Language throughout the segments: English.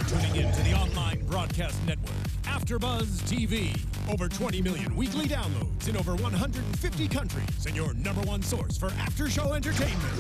tuning in to the online broadcast network, AfterBuzz TV. Over 20 million weekly downloads in over 150 countries, and your number one source for after-show entertainment.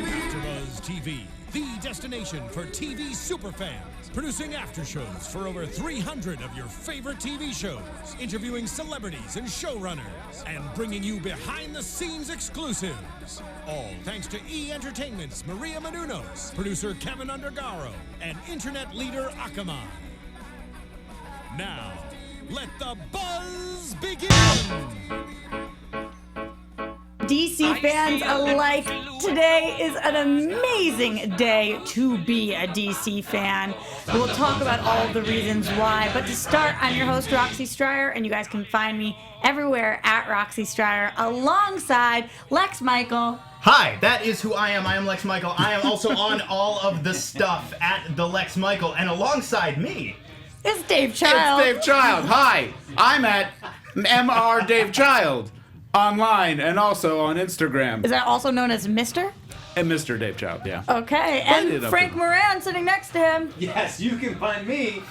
AfterBuzz TV, the destination for TV superfans. Producing aftershows for over 300 of your favorite TV shows, interviewing celebrities and showrunners, and bringing you behind-the-scenes exclusives. All thanks to E! Entertainment's Maria Menounos, producer Kevin Undergaro, and internet leader Akamai. Now, let the buzz begin! DC fans alike, today is an amazing day to be a DC fan. We'll talk about all the reasons why, but to start, I'm your host, Roxy Striar, and you guys can find me everywhere at Roxy Striar, alongside Lex Michael. Hi, that is who I am. I am Lex Michael. I am also on all of the stuff at the Lex Michael, and alongside me... It's Dave Child. It's Dave Child. Hi, I'm at MR Dave Child. Online and also on Instagram. Is that also known as Mr.? And Mr. Dave Child, yeah. Okay, and Frank Moran sitting next to him. Yes, you can find me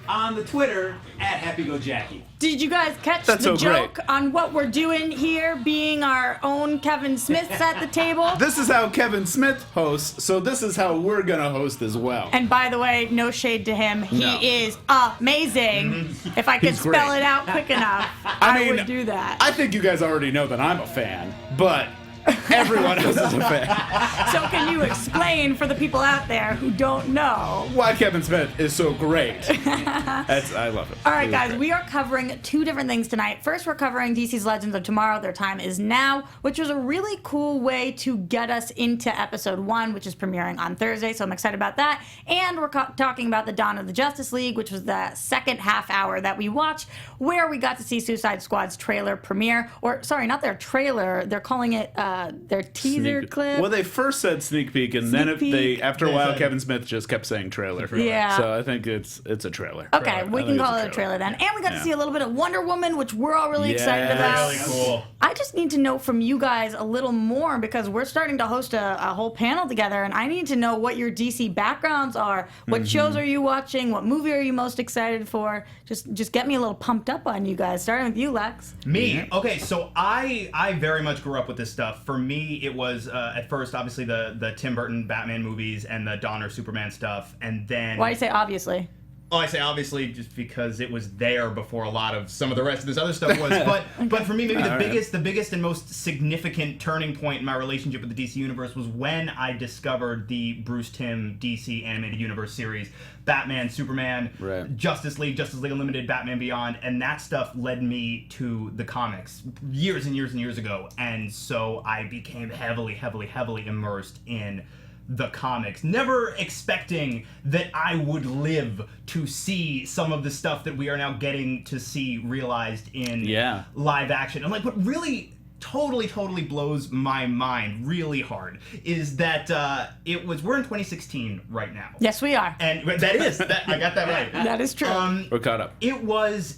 on the Twitter at HappyGoJackie. Did you guys catch the joke on what we're doing here, being our own Kevin Smiths at the table? This is how Kevin Smith hosts, so this is how we're going to host as well. And by the way, no shade to him. He is amazing. If I could spell it out quick enough, I would do that. I think you guys already know that I'm a fan, but everyone else is a fan. So can you explain for the people out there who don't know why Kevin Smith is so great? I love it. All right, guys, we are covering two different things tonight. First, we're covering DC's Legends of Tomorrow, Their Time Is Now, which was a really cool way to get us into episode 1, which is premiering on Thursday, so I'm excited about that. And we're talking about the Dawn of the Justice League, which was the second half hour that we watched, where we got to see Suicide Squad's trailer premiere. Or, sorry, not their trailer. They're calling it their teaser clip. Well, they first said sneak peek, and then after a while, Kevin Smith just kept saying trailer. Yeah. So I think it's a trailer. Okay, we can call it a trailer then. And we got to see a little bit of Wonder Woman, which we're all really excited about. Really cool. I just need to know from you guys a little more, because we're starting to host a whole panel together, and I need to know what your DC backgrounds are. What shows are you watching? What movie are you most excited for? Just get me a little pumped up on you guys. Starting with you, Lex. Me? Okay, so I very much grew up with this stuff. For me, it was at first obviously the Tim Burton Batman movies and the Donner Superman stuff, and then... Why do you say obviously? Oh, I say obviously just because it was there before a lot of some of the rest of this other stuff was. But for me, maybe the biggest and most significant turning point in my relationship with the DC Universe was when I discovered the Bruce Timm DC Animated Universe series. Batman, Superman, Justice League Unlimited, Batman Beyond, and that stuff led me to the comics years and years and years ago. And so I became heavily immersed in the comics, never expecting that I would live to see some of the stuff that we are now getting to see realized in live action. And like, what really totally blows my mind really hard is that we're in 2016 right now. Yes, we are. And I got that right. That is true. We're caught up. It was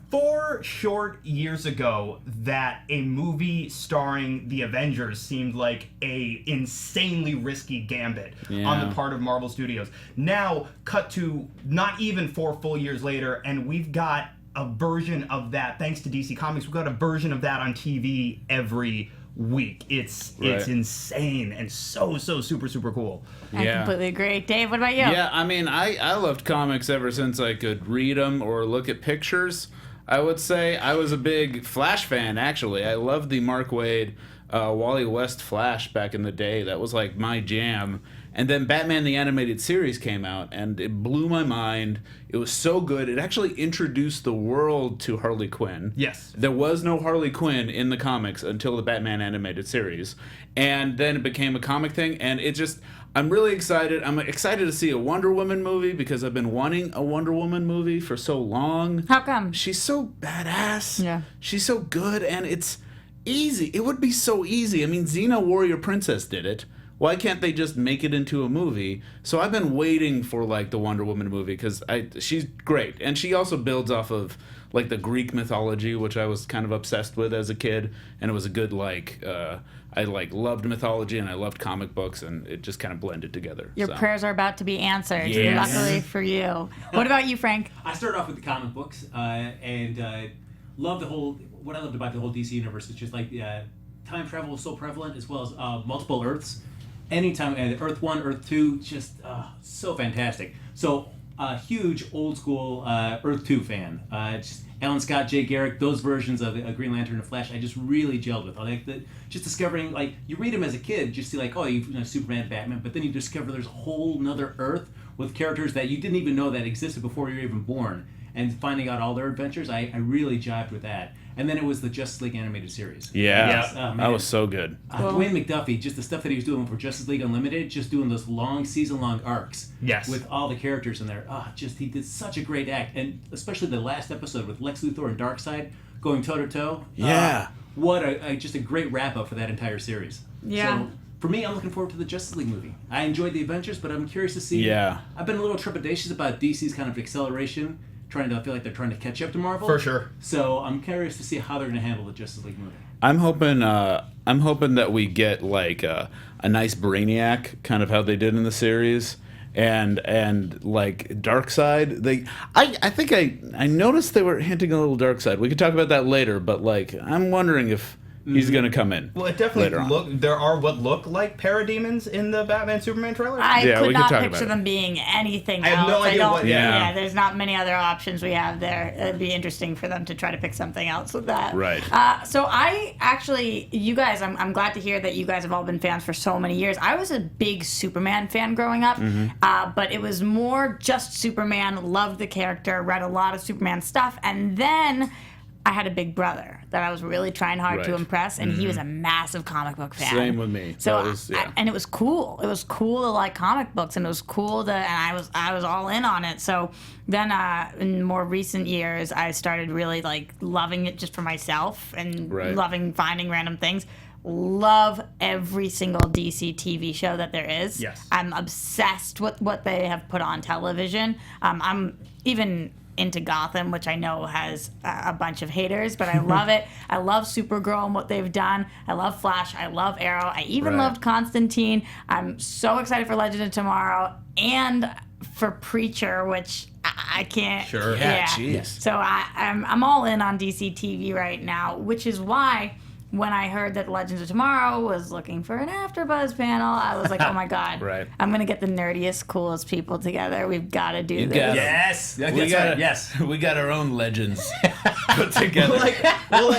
4 short years ago that a movie starring the Avengers seemed like a insanely risky gambit on the part of Marvel Studios. Now, cut to not even 4 full years later, and we've got a version of that, thanks to DC Comics, we've got a version of that on TV every week. It's insane and so super cool. I completely agree. Dave, what about you? Yeah, I mean, I loved comics ever since I could read them or look at pictures. I would say I was a big Flash fan, actually. I loved the Mark Waid, Wally West Flash back in the day. That was like my jam. And then Batman the Animated Series came out, and it blew my mind. It was so good. It actually introduced the world to Harley Quinn. Yes. There was no Harley Quinn in the comics until the Batman Animated Series. And then it became a comic thing, and it just... I'm really excited. I'm excited to see a Wonder Woman movie because I've been wanting a Wonder Woman movie for so long. How come? She's so badass. Yeah. She's so good, and it's easy. It would be so easy. I mean, Xena Warrior Princess did it. why can't they just make it into a movie? So I've been waiting for like the Wonder Woman movie because she's great, and she also builds off of like the Greek mythology, which I was kind of obsessed with as a kid, and it was a good like I like loved mythology and I loved comic books, and it just kind of blended together. Your prayers are about to be answered, Yes. luckily for you. What about you, Frank? I started off with the comic books and love the whole. What I loved about the whole DC universe is just like time travel is so prevalent, as well as multiple Earths. Anytime Earth 1, Earth 2, just so fantastic. So huge old school Earth 2 fan. Just Alan Scott, Jay Garrick, those versions of Green Lantern and Flash, I just really gelled with. I like just discovering, like, you read them as a kid, just see like, oh, you know, Superman, Batman, but then you discover there's a whole nother Earth with characters that you didn't even know that existed before you were even born. And finding out all their adventures, I really jived with that. And then it was the Justice League animated series. Yeah, that was so good. Dwayne McDuffie, just the stuff that he was doing for Justice League Unlimited, just doing those long season-long arcs. Yes. With all the characters in there. He did such a great act. And especially the last episode with Lex Luthor and Darkseid going toe-to-toe. Yeah. What just a great wrap-up for that entire series. Yeah. So, for me, I'm looking forward to the Justice League movie. I enjoyed the Avengers, but I'm curious to see. Yeah. I've been a little trepidatious about DC's kind of acceleration, I feel like they're trying to catch up to Marvel. For sure. So I'm curious to see how they're going to handle the Justice League movie. I'm hoping that we get like a nice Brainiac, kind of how they did in the series, and like Darkseid. I think I noticed they were hinting a little Darkseid. We could talk about that later, but like I'm wondering if he's going to come in. Well, it definitely there are what look like parademons in the Batman Superman trailer. I Yeah, could we could not talk picture about it. them being anything I else. have no idea what- Yeah. There's not many other options we have there. It'd be interesting for them to try to pick something else with that. Right. So I actually, you guys, I'm glad to hear that you guys have all been fans for so many years. I was a big Superman fan growing up, but it was more just Superman, loved the character, read a lot of Superman stuff, and then I had a big brother that I was really trying hard to Right. impress, and he was a massive comic book fan. Same with me. So That was- and it was cool. It was cool to like comic books, and it was cool to, and I was all in on it. So then in more recent years, I started really like loving it just for myself and Right. loving finding random things. Love every single DC TV show that there is. Yes. I'm obsessed with what they have put on television. I'm even into Gotham, which I know has a bunch of haters, but I love it. I love Supergirl and what they've done. I love Flash. I love Arrow. I even Right. loved Constantine. I'm so excited for Legend of Tomorrow and for Preacher, which I can't. Sure. Yeah, jeez. So I'm all in on DC TV right now, which is why when I heard that Legends of Tomorrow was looking for an AfterBuzz panel, I was like, oh my God. Right. I'm going to get the nerdiest, coolest people together. We've got to do this. got it. Yes. That's We got right. Yes. we got our own legends put together.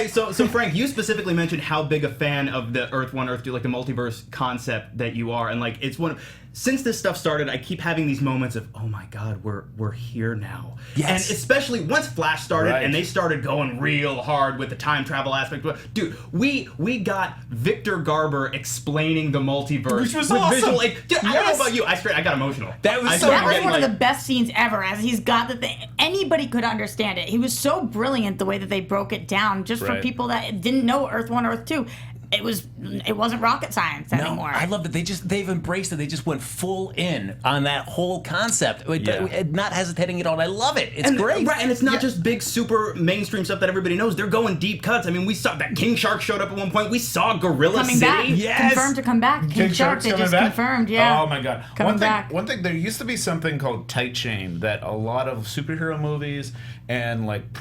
So Frank, you specifically mentioned how big a fan of the Earth 1, Earth 2, like the multiverse concept that you are, and like it's one of, since this stuff started, I keep having these moments of, oh my God, we're here now. Yes. And especially once Flash started Right. and they started going real hard with the time travel aspect. Dude, we got Victor Garber explaining the multiverse. Which was with awesome. visual, like, dude, I don't know Yes. about you, I got emotional. That was I so started That was getting, one of like- the best scenes ever, as he's got the thing. Anybody could understand it. He was so brilliant the way that they broke it down, just for Right. people that didn't know Earth 1, Earth 2. It wasn't rocket science anymore. I love that they've embraced it. They just went full in on that whole concept, not hesitating at all. And I love it. It's great. Right, and it's not just big, super mainstream stuff that everybody knows. They're going deep cuts. I mean, we saw that King Shark showed up at one point. We saw Gorilla Coming City. back. Yes. Confirmed to come back. King Shark, they just confirmed, yeah. Oh my God. Coming one thing, back. One thing. There used to be something called tight chain that a lot of superhero movies and like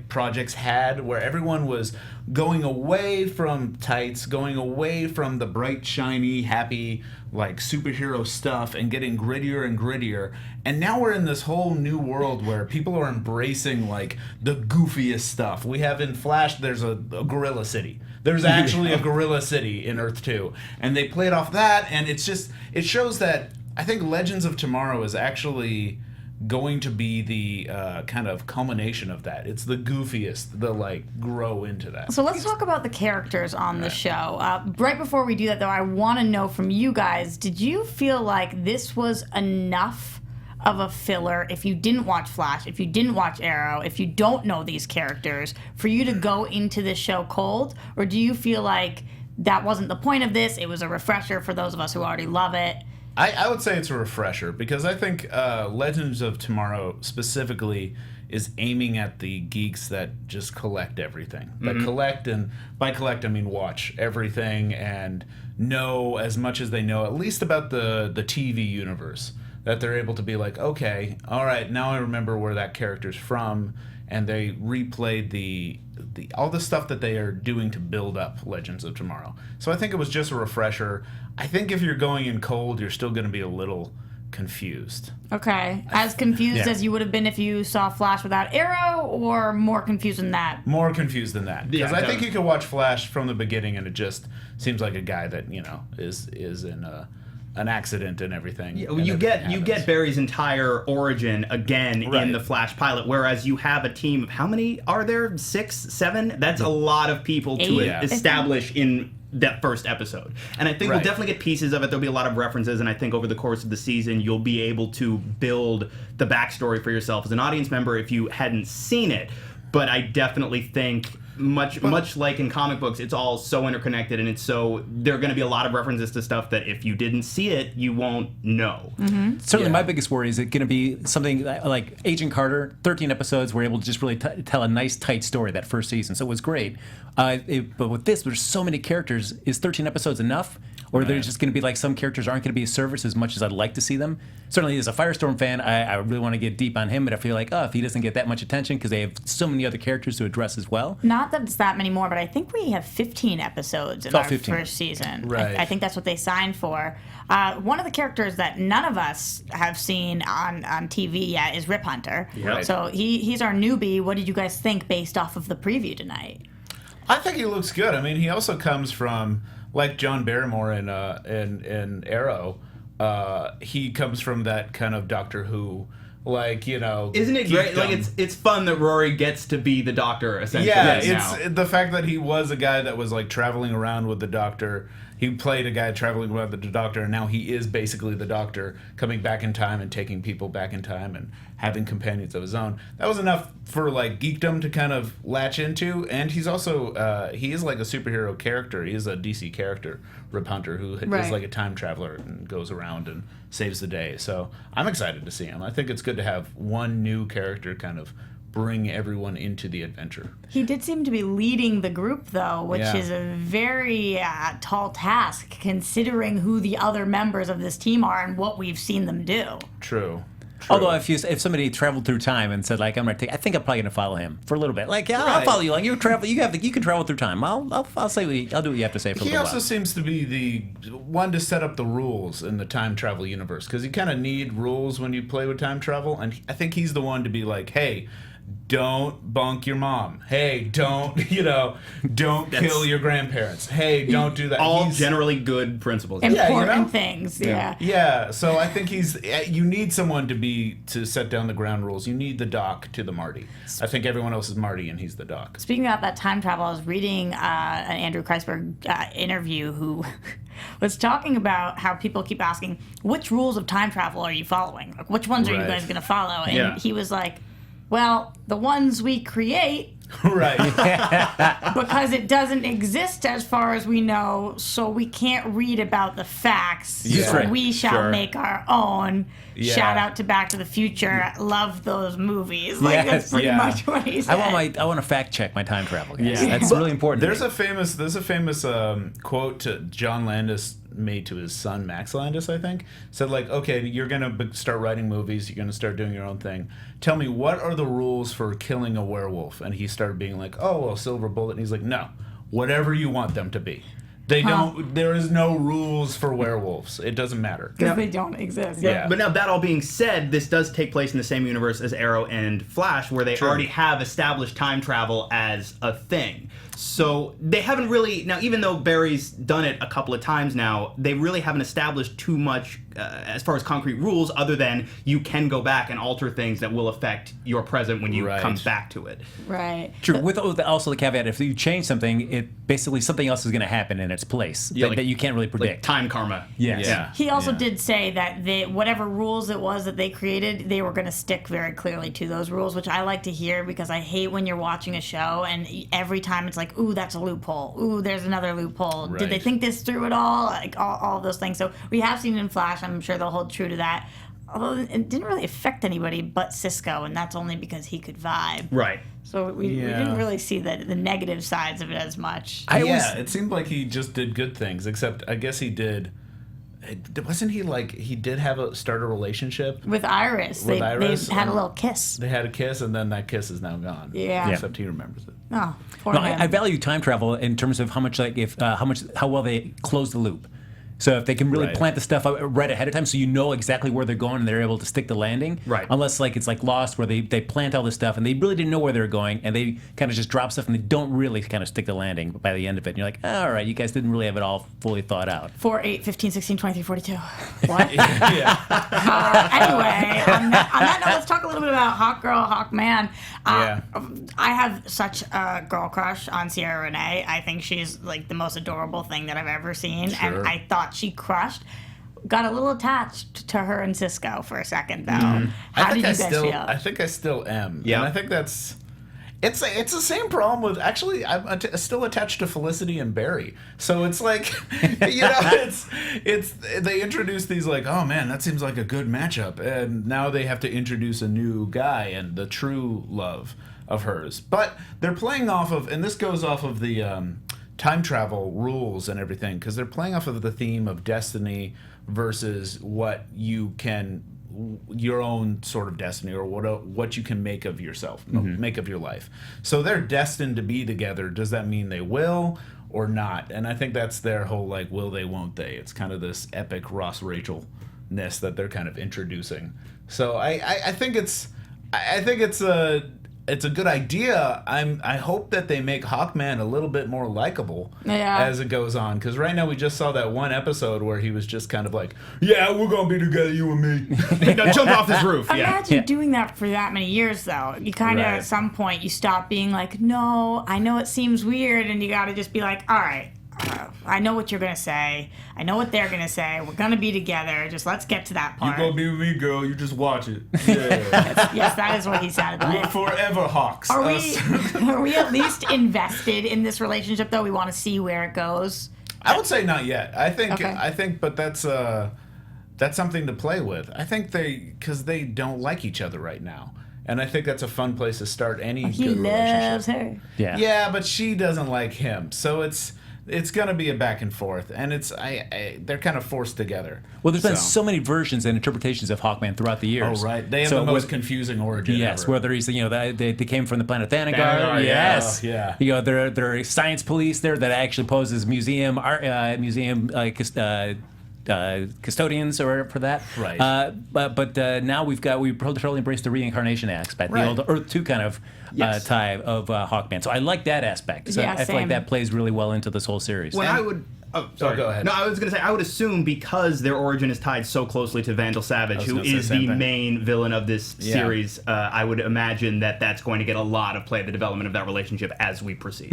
projects had, where everyone was going away from tights, going away from the bright, shiny, happy like superhero stuff, and getting grittier and grittier. And now we're in this whole new world where people are embracing like the goofiest stuff. We have in Flash, there's a Gorilla City. There's actually a Gorilla City in Earth 2. And they played off that, and it shows that I think Legends of Tomorrow is actually going to be the kind of culmination of that. It's the goofiest, the like grow into that. So let's talk about the characters on the show. Right before we do that, though, I want to know from you guys, did you feel like this was enough of a filler if you didn't watch Flash, if you didn't watch Arrow, if you don't know these characters, for you to go into this show cold? Or do you feel like that wasn't the point of this. It was a refresher for those of us who already love it. I would say it's a refresher because I think Legends of Tomorrow specifically is aiming at the geeks that just collect everything. That collect, and by collect I mean watch everything and know as much as they know, at least about the TV universe. That they're able to be like, okay, all right, now I remember where that character's from, and they replayed the all the stuff that they are doing to build up Legends of Tomorrow. So I think it was just a refresher. I think if you're going in cold, you're still going to be a little confused. Okay. As confused Yeah. as you would have been if you saw Flash without Arrow, or more confused than that? More confused than that. Because Yeah, I think you could watch Flash from the beginning and it just seems like a guy that, you know, is in an accident and everything. You and get everything you happens. get Barry's entire origin again Right. in the Flash pilot, whereas you have a team of how many are there? 6, 7? That's a lot of people to 8, Yeah. establish in that first episode. And I think we'll Right. definitely get pieces of it. There'll be a lot of references, and I think over the course of the season you'll be able to build the backstory for yourself as an audience member if you hadn't seen it. But I definitely think much like in comic books, it's all so interconnected, and it's so there are going to be a lot of references to stuff that if you didn't see it, you won't know. Certainly, my biggest worry is it going to be something like Agent Carter. 13 episodes were able to just really tell a nice, tight story that first season, so it was great. But with this, there's so many characters. Is 13 episodes enough? Or there's just going to be like some characters aren't going to be a service as much as I'd like to see them. Certainly, as a Firestorm fan, I really want to get deep on him, but I feel like, if he doesn't get that much attention because they have so many other characters to address as well. Not that it's that many more, but I think we have 15 episodes in Oh, our 15. first season. Right. I think that's what they signed for. One of the characters that none of us have seen on TV yet is Rip Hunter. Yep. So he's our newbie. What did you guys think based off of the preview tonight? I think he looks good. I mean, he also comes from, like John Barrymore in Arrow, he comes from that kind of Doctor Who, like, you know. Isn't it great? Like geekdom. it's fun that Rory gets to be the Doctor essentially. Yeah, now. it's the fact that he was a guy that was like traveling around with the Doctor. He played a guy traveling around with the Doctor, and now he is basically the Doctor, coming back in time and taking people back in time and having companions of his own. That was enough for like geekdom to kind of latch into. And he's also he is like a superhero character. He is a DC character, Rip Hunter, who Right. is like a time traveler and goes around and saves the day. So I'm excited to see him. I think it's good to have one new character kind of bring everyone into the adventure. He did seem to be leading the group, though, which Yeah. is a very tall task, considering who the other members of this team are and what we've seen them do. True. Although if somebody traveled through time and said like I think I'm probably gonna follow him for a little bit. Like yeah, I'll Right. follow you. Like you travel, you can travel through time. I'll do what you have to say for a He little also while. seems to be the one to set up the rules in the time travel universe, because you kind of need rules when you play with time travel, and I think he's the one to be like, hey, don't bunk your mom. Hey, don't kill your grandparents. Hey, don't do that. all He's- generally good principles. Yeah, you Important know? things, yeah. Yeah, so I think you need someone to set down the ground rules. You need the Doc to the Marty. I think everyone else is Marty and he's the Doc. Speaking about that time travel, I was reading an Andrew Kreisberg interview who was talking about how people keep asking, which rules of time travel are you following? Like, which ones are you Right. guys going to follow? And Yeah. he was like, well, the ones we create, Right. because it doesn't exist as far as we know, so we can't read about the facts. Yeah. So Right. we shall Sure. make our own. Yeah. Shout out to Back to the Future. Love those movies. Like, that's Yes. pretty Yeah. much what he said. I want to fact check my time travel. Guys. Yeah. That's really important. There's to me. a famous quote to John Landis made to his son Max Landis, I think. Said like, okay, you're gonna start writing movies, you're gonna start doing your own thing. Tell me, what are the rules for killing a werewolf? And he started being like, oh, well, silver bullet. And he's like, no, whatever you want them to be. They don't. There is no rules for werewolves. It doesn't matter. Because they don't exist. Yeah. But now, that all being said, this does take place in the same universe as Arrow and Flash, where they already have established time travel as a thing. So they haven't really, now even though Barry's done it a couple of times now, they really haven't established too much as far as concrete rules, other than you can go back and alter things that will affect your present when you come back to it. Right. True. With also the caveat, if you change something, it basically something else is going to happen in its place that you can't really predict. Like time karma. Yes. Yeah. He also did say that whatever rules it was that they created, they were going to stick very clearly to those rules, which I like to hear because I hate when you're watching a show and every time it's like, ooh, that's a loophole. Ooh, there's another loophole. Right. Did they think this through at all? Like all of those things. So we have seen in Flash. I'm sure they'll hold true to that. Although it didn't really affect anybody but Cisco, and that's only because he could vibe. Right. So we didn't really see the negative sides of it as much. It seemed like he just did good things, except I guess he did. Wasn't he like he did start a relationship With Iris. They had a little kiss. They had a kiss, and then that kiss is now gone. Yeah. Except he remembers it. Oh, poor No, him. I value time travel in terms of how much how well they close the loop. So if they can really plant the stuff out right ahead of time, so you know exactly where they're going and they're able to stick the landing. Right. Unless it's like Lost, where they plant all this stuff and they really didn't know where they were going, and they kind of just drop stuff and they don't really kind of stick the landing by the end of it. And you're like, all right, you guys didn't really have it all fully thought out. 4, 8, 15, 16, 23, 42. What? Anyway, on that note, let's talk a little bit about Hawk Girl, Hawk Man. I have such a girl crush on Sierra Renee. I think she's like the most adorable thing that I've ever seen. Sure. And I thought she crushed. Got a little attached to her and Cisco for a second, though. How did you guys feel? I think I still am. Yeah. And I think that's... It's the same problem with... Actually, I'm still attached to Felicity and Barry. So it's like, it's they introduce these like, oh man, that seems like a good matchup. And now they have to introduce a new guy and the true love of hers. But they're playing off of... And this goes off of the... time travel rules and everything, because they're playing off of the theme of destiny versus what you can, your own sort of destiny, or what you can make of yourself, make of your life. So they're destined to be together. Does that mean they will or not? And I think that's their whole like, will they, won't they? It's kind of this epic Ross Rachel-ness that they're kind of introducing. So I think it's a good idea. I hope that they make Hawkman a little bit more likable as it goes on. Because right now we just saw that one episode where he was just kind of like, yeah, we're going to be together, you and me. Now jump off this roof. Imagine doing that for that many years, though. You kind of, at some point, you stop being like, no, I know it seems weird, and you got to just be like, all right, I know what you're going to say. I know what they're going to say. We're going to be together. Just let's get to that part. You going to be with me, girl. You just watch it. Yeah. Yes, that is what he sounded like. We're forever Hawks. Are we at least invested in this relationship, though? We want to see where it goes. I would say not yet. I Okay. think, but that's something to play with. I think because they don't like each other right now. And I think that's a fun place to start any He good loves relationship. her. Yeah, but she doesn't like him. So it's gonna be a back and forth, and they're kind of forced together. Well, there's been so many versions and interpretations of Hawkman throughout the years. Oh, right. They have the most confusing origin Yes, ever. whether he's, they came from the planet Thanagar. Thanagar, Yes. yeah. There are science police there that actually pose as museum custodians or for that. Right. But now we totally embraced the reincarnation aspect, the old Earth 2 kind of tie of Hawkman. So I like that aspect. So Yeah, I feel same. like that plays really well into this whole series. When I would... Oh, sorry. go ahead. No, I was going to say, I would assume because their origin is tied so closely to Vandal Savage, who is the main villain of this series, I would imagine that that's going to get a lot of play, the development of that relationship as we proceed.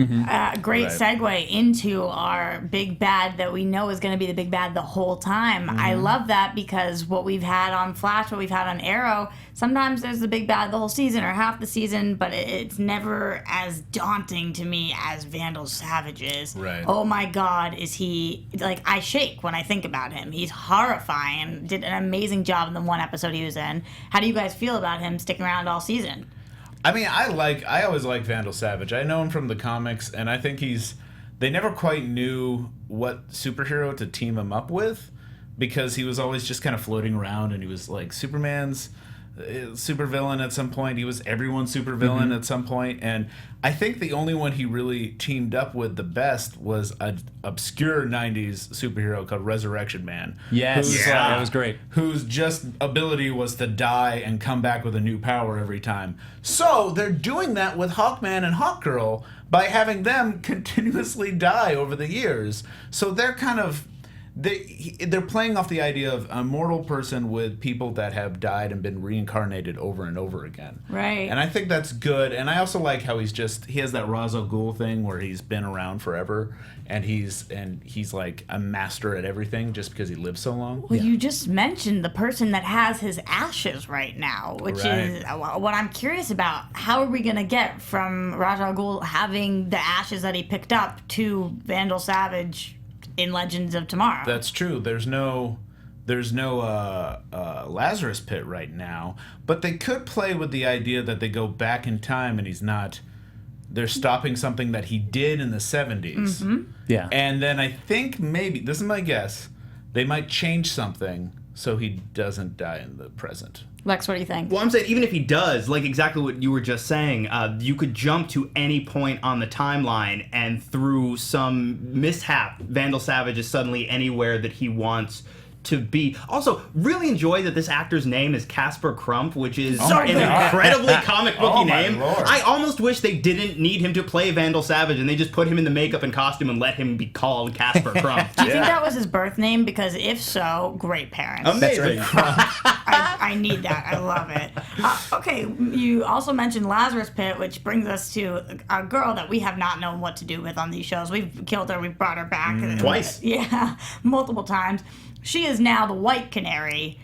Great segue into our big bad that we know is going to be the big bad the whole time. I love that because what we've had on Flash, what we've had on Arrow, sometimes there's the big bad the whole season or half the season, but it's never as daunting to me as Vandal Savage is. Right. Oh my God, is he... Like, I shake when I think about him. He's horrifying. Did an amazing job in the one episode he was in. How do you guys feel about him sticking around all season? I mean, I always like Vandal Savage. I know him from the comics, and I think they never quite knew what superhero to team him up with, because he was always just kind of floating around, and he was like Superman's supervillain at some point. He was everyone's supervillain at some point, and I think the only one he really teamed up with the best was an obscure 90s superhero called Resurrection Man. Yes, that was great. Whose just ability was to die and come back with a new power every time. So they're doing that with Hawkman and Hawkgirl by having them continuously die over the years. So they're kind of... they're playing off the idea of a mortal person with people that have died and been reincarnated over and over again. Right. And I think that's good. And I also like how he has that Ra's al Ghul thing where he's been around forever and he's like a master at everything just because he lives so long. Well, you just mentioned the person that has his ashes right now, which is what I'm curious about. How are we going to get from Ra's al Ghul having the ashes that he picked up to Vandal Savage in Legends of Tomorrow? That's true. There's no Lazarus Pit right now, but they could play with the idea that they go back in time and he's not. They're stopping something that he did in the 70s. Mm-hmm. Yeah. And then I think maybe, this is my guess, they might change something so he doesn't die in the present. Lex, what do you think? Well, I'm saying even if he does, like exactly what you were just saying, you could jump to any point on the timeline and through some mishap, Vandal Savage is suddenly anywhere that he wants to be. Also, really enjoy that this actor's name is Casper Crump, which is an incredibly comic booky name. Lord. I almost wish they didn't need him to play Vandal Savage and they just put him in the makeup and costume and let him be called Casper Crump. Do you think that was his birth name? Because if so, great parents. Amazing. I need that. I love it. Okay, you also mentioned Lazarus Pit, which brings us to a girl that we have not known what to do with on these shows. We've killed her. We've brought her back. Twice. Yeah, multiple times. She is now the White Canary.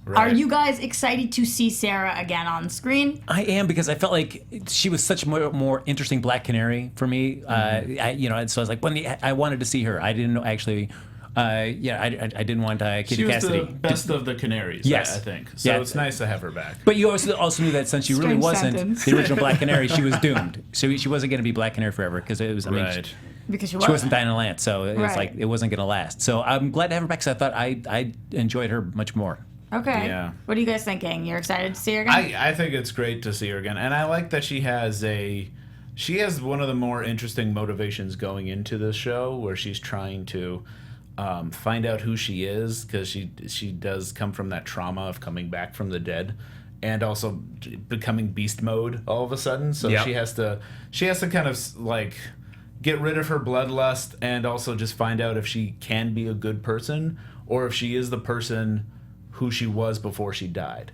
Right. Are you guys excited to see Sarah again on screen? I am, because I felt like she was such a more interesting Black Canary for me. And so I was like, I wanted to see her. I didn't know actually. I didn't want Kitty She was Cassidy. the best of the Canaries, Yes. I think. So Yeah. it's nice to have her back. But you also knew that since she really Strange wasn't sentence. the original Black Canary, she was doomed. So she wasn't going to be Black Canary forever because it was. Right. Because she She wasn't Dinah Lance, so it was Right. like it wasn't going to last. So I'm glad to have her back because I thought I enjoyed her much more. Okay. Yeah. What are you guys thinking? You're excited to see her again? I think it's great to see her again. And I like that she has one of the more interesting motivations going into this show where she's trying to find out who she is, because she does come from that trauma of coming back from the dead and also becoming beast mode all of a sudden. So Yep. she has to kind of like get rid of her bloodlust and also just find out if she can be a good person or if she is the person who she was before she died.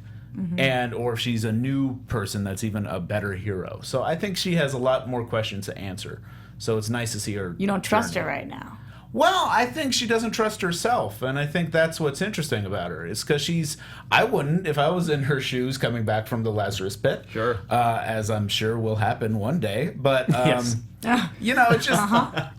And or if she's a new person that's even a better hero. So I think she has a lot more questions to answer. So it's nice to see her. You don't trust journey. her right now. Well, I think she doesn't trust herself, and I think that's what's interesting about her. It's because I wouldn't if I was in her shoes coming back from the Lazarus Pit. Sure. As I'm sure will happen one day. But Yes. it's just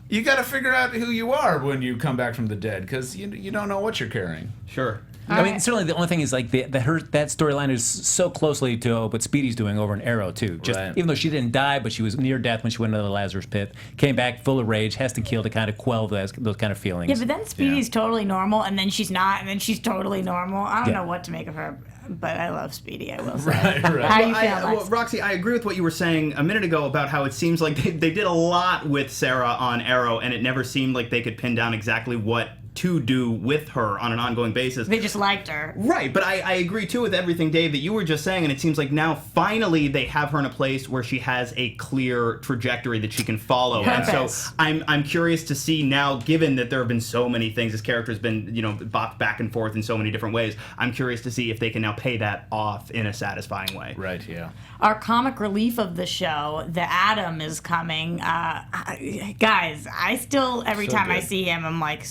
you got to figure out who you are when you come back from the dead, because you don't know what you're carrying. Sure. I mean, certainly the only thing is like that storyline is so closely to what Speedy's doing over in Arrow too. Just Right. even though she didn't die, but she was near death when she went into the Lazarus Pit, came back full of rage, has to kill to kind of quell those kind of feelings. Yeah, but then Speedy's totally normal, and then she's not, and then she's totally normal. I don't Yeah. know what to make of her, but I love Speedy, I will say. Right. How you feel, Well, Lex? Roxy, I agree with what you were saying a minute ago about how it seems like they did a lot with Sarah on Arrow, and it never seemed like they could pin down exactly what to do with her on an ongoing basis. They just liked her. Right, but I agree too with everything, Dave, that you were just saying, and it seems like now finally they have her in a place where she has a clear trajectory that she can follow. Purpose. And so I'm curious to see now, given that there have been so many things, this character has been, bopped back and forth in so many different ways, I'm curious to see if they can now pay that off in a satisfying way. Right, yeah. Our comic relief of the show, the Atom, is coming. Guys, I still, every So time I good. see him, I'm like,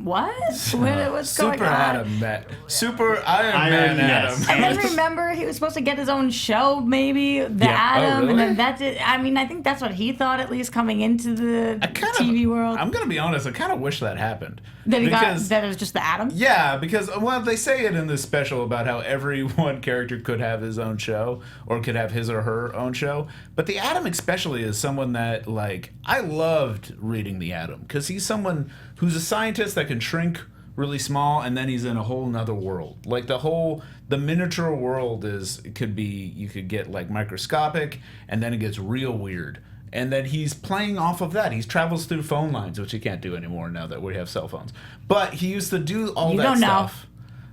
what's going Super on? Adam, Super Iron Man yes. Adam. And then remember, he was supposed to get his own show, maybe, the Yeah. Atom, Oh, and really? then that's it. I mean, I think that's what he thought, at least, coming into the TV world. I'm gonna be honest. I kind of wish that happened. That because, that it was just the Atom. Yeah, because they say it in this special about how every one character could have his own show or could have his or her own show. But the Atom especially is someone that, like, I loved reading the Atom because he's someone who's a scientist that can shrink really small and then he's in a whole nother world. Like the miniature world you could get like microscopic and then it gets real weird. And then he's playing off of that. He travels through phone lines, which he can't do anymore now that we have cell phones. But he used to do all You that don't know. stuff.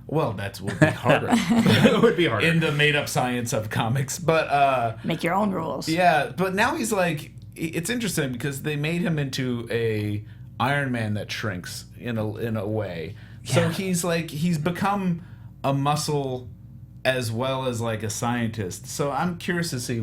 Well, that would be harder. It would be harder. In the made-up science of comics. But, Make your own rules. yeah. But now he's like... It's interesting because they made him into a Iron Man that shrinks in a way. So he's become a muscle as well as like a scientist. So I'm curious to see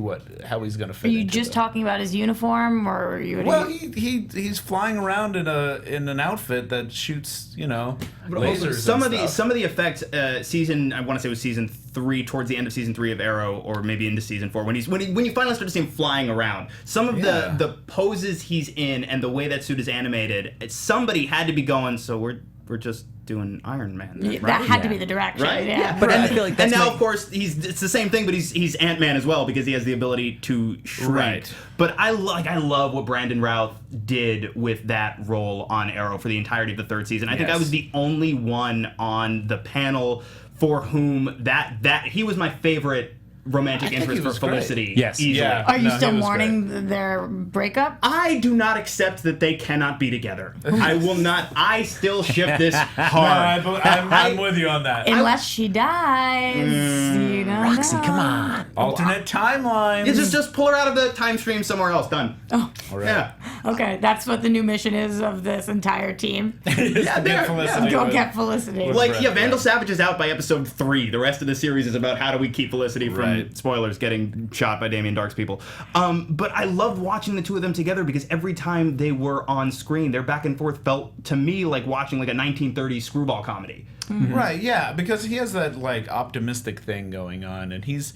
how he's going to fit. Are you just talking about his uniform, or are you? Well, he's flying around in an outfit that shoots, lasers. Some of the effects. I want to say it was season 3, towards the end of season 3 of Arrow, or maybe into season 4, when you finally start to see him flying around. Some of the poses he's in and the way that suit is animated. Somebody had to be going. So we're just doing Iron Man. Then, right? That had to be the direction, right? Yeah. But I feel like that's and now, of course, it's the same thing, but he's Ant-Man as well because he has the ability to shrink. Right. But I love what Brandon Routh did with that role on Arrow for the entirety of the 3rd season. I think I was the only one on the panel for whom that he was my favorite romantic interest for Felicity. Great. Yes. Easily. Yeah. Are you still mourning their breakup? I do not accept that they cannot be together. I will not. I still ship this hard. I'm with you on that. Unless she dies. You know. Roxy, come on. Alternate timeline. Just pull her out of the time stream somewhere else. Done. Oh. All right. Yeah. Okay, that's what the new mission is of this entire team. Yeah, Get Felicity. Go with- get Felicity. Vandal Savage is out by episode 3. The rest of the series is about how do we keep Felicity from spoilers getting shot by Damien Dark's people. But I loved watching the two of them together because every time they were on screen, their back and forth felt to me like watching like a 1930s screwball comedy. Mm-hmm. Right, yeah, because he has that like optimistic thing going on, and he's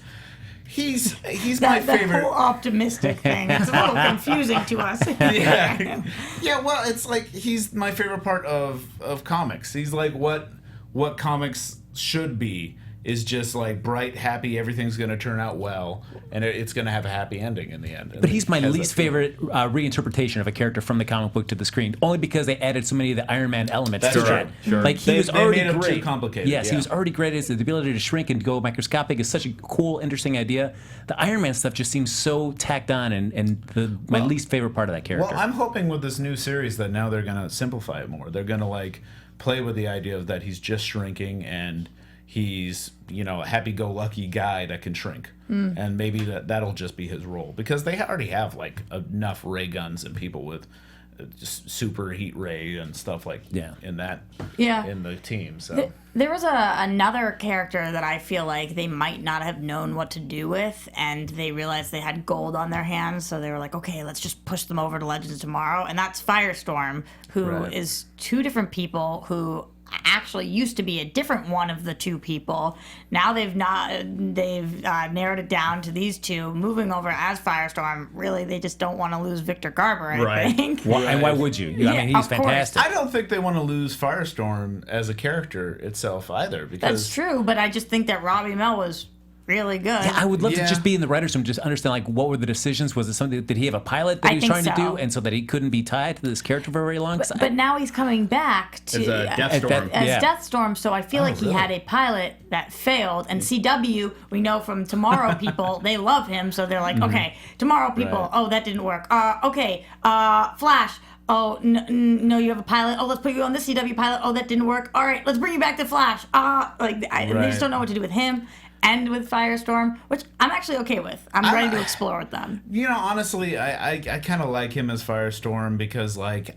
my favorite. The whole optimistic thing. It's a little confusing to us. Yeah. Well, it's like he's my favorite part of comics. He's like what comics should be. Is just like bright, happy, everything's going to turn out well, and it's going to have a happy ending in the end. But he's my least favorite reinterpretation of a character from the comic book to the screen, only because they added so many of the Iron Man elements to it. Sure. Like he was already made him great. too complicated. Yes, he was already great. The ability to shrink and go microscopic is such a cool, interesting idea. The Iron Man stuff just seems so tacked on, and my least favorite part of that character. Well, I'm hoping with this new series that now they're going to simplify it more. They're going to like play with the idea of that he's just shrinking and he's a happy-go-lucky guy that can shrink, and maybe that'll just be his role because they already have like enough ray guns and people with just super heat ray and stuff like in the team. So there was another character that I feel like they might not have known what to do with, and they realized they had gold on their hands, so they were like, okay, let's just push them over to Legends of Tomorrow, and that's Firestorm, who is 2 different people who actually used to be a different one of the 2 people. Now they've narrowed it down to these 2, moving over as Firestorm. Really, they just don't want to lose Victor Garber, I think. And why would you? I mean, he's fantastic. I don't think they want to lose Firestorm as a character itself either. Because That's true, but I just think that Robbie Mell was really good. Yeah, I would love to just be in the writer's room, just understand like what were the decisions. Was it something? Did he have a pilot that he was trying to do, and so that he couldn't be tied to this character for very long? But now he's coming back to as Deathstorm. as Deathstorm, so I feel like he had a pilot that failed. And CW, we know from Tomorrow People, they love him, so they're like, okay, Tomorrow People, oh, that didn't work. Flash. Oh, no, you have a pilot. Oh, let's put you on this CW pilot. Oh, that didn't work. All right, let's bring you back to Flash. They just don't know what to do with him. And with Firestorm, which I'm actually okay with. I'm ready to explore with them. Honestly, I kind of like him as Firestorm because, like,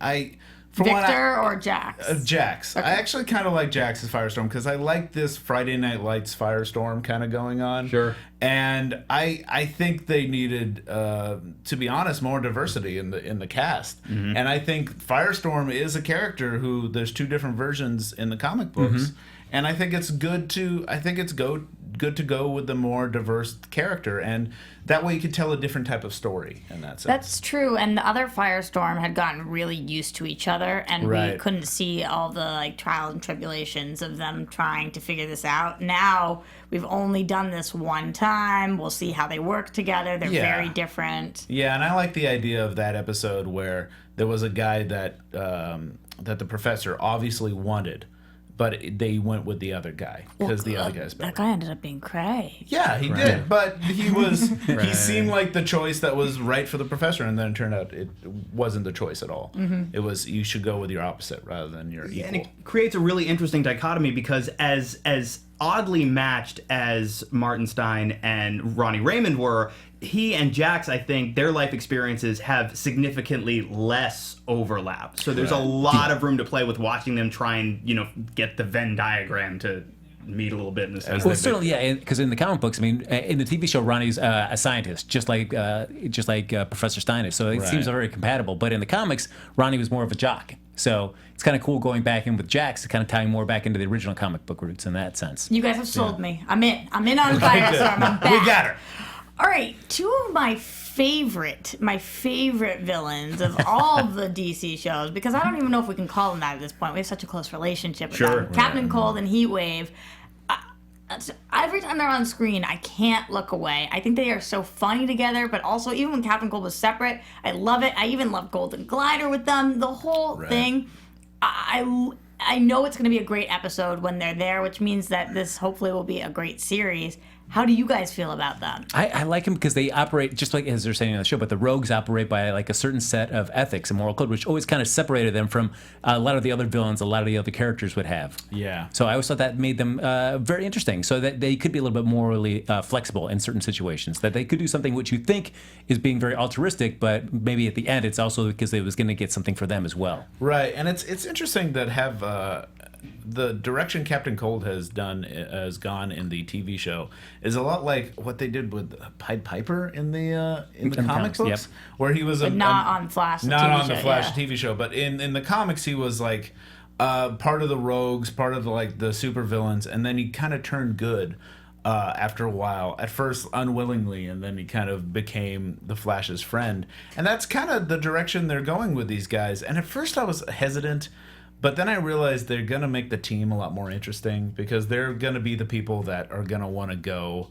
Victor or Jax? Jax. Okay. I actually kind of like Jax as Firestorm because I like this Friday Night Lights Firestorm kind of going on. Sure. And I think they needed, to be honest, more diversity in the cast. Mm-hmm. And I think Firestorm is a character who there's 2 different versions in the comic books. Mm-hmm. And I think it's good to go with the more diverse character, and that way you could tell a different type of story in that sense. That's true, and the other Firestorm had gotten really used to each other, and we couldn't see all the trials and tribulations of them trying to figure this out. Now we've only done this one time. We'll see how they work together. They're very different. Yeah, and I like the idea of that episode where there was a guy that the professor obviously wanted, but they went with the other guy because the other guy's better. That guy ended up being Cray. Yeah, he did, but he was he seemed like the choice that was right for the professor, and then it turned out it wasn't the choice at all. Mm-hmm. It was you should go with your opposite rather than your equal. And it creates a really interesting dichotomy because as oddly matched as Martin Stein and Ronnie Raymond were, he and Jax, I think, their life experiences have significantly less overlap. So there's a lot of room to play with watching them try and, get the Venn diagram to meet a little bit in the sense. Well, certainly, yeah, because in the comic books, I mean, in the TV show, Ronnie's a scientist, just like Professor Stein is. So it seems very compatible. But in the comics, Ronnie was more of a jock. So it's kind of cool going back in with Jax to kind of tying more back into the original comic book roots in that sense. You guys have sold me. I'm in on Firestorm. I'm back. We got her. All right, two of my favorite villains of all the DC shows, because I don't even know if we can call them that at this point. We have such a close relationship with them. Captain Cold and Heatwave. Every time they're on screen, I can't look away. I think they are so funny together, but also even when Captain Cold was separate, I love it. I even love Golden Glider with them. The whole thing. I know it's going to be a great episode when they're there, which means that this hopefully will be a great series. How do you guys feel about them? I like them because they operate just like as they're saying on the show, but the rogues operate by like a certain set of ethics and moral code, which always kind of separated them from a lot of the other villains, a lot of the other characters would have. Yeah. So I always thought that made them very interesting, so that they could be a little bit morally flexible in certain situations, that they could do something which you think is being very altruistic, but maybe at the end it's also because they was going to get something for them as well. Right, and it's interesting that have the direction Captain Cold has gone in the TV show is a lot like what they did with Pied Piper in the comic books, where he was not on Flash, the Flash TV show, but in the comics he was like part of the rogues, part of the supervillains, and then he kind of turned good after a while. At first unwillingly, and then he kind of became the Flash's friend, and that's kind of the direction they're going with these guys. And at first I was hesitant. But then I realized they're going to make the team a lot more interesting because they're going to be the people that are going to want to go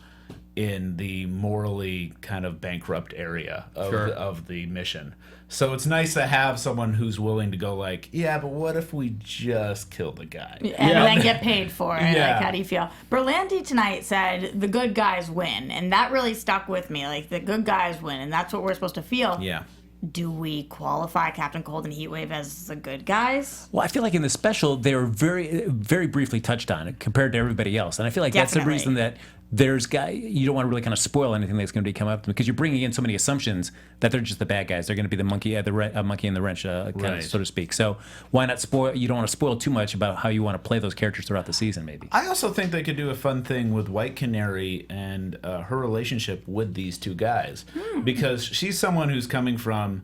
in the morally kind of bankrupt area of the mission. So it's nice to have someone who's willing to go like, yeah, but what if we just kill the guy? And then get paid for it. Yeah. Like, how do you feel? Berlanti tonight said the good guys win, and that really stuck with me. Like, the good guys win, and that's what we're supposed to feel. Yeah. Do we qualify Captain Cold and Heatwave as the good guys? Well, I feel like in the special, they were very, very briefly touched on it compared to everybody else. And I feel like that's the reason that you don't want to really kind of spoil anything that's going to be coming up, because you're bringing in so many assumptions that they're just the bad guys. They're going to be the monkey, monkey in the wrench, kind of, so to speak. So why not spoil? You don't want to spoil too much about how you want to play those characters throughout the season, maybe. I also think they could do a fun thing with White Canary and her relationship with these two guys, because she's someone who's coming from,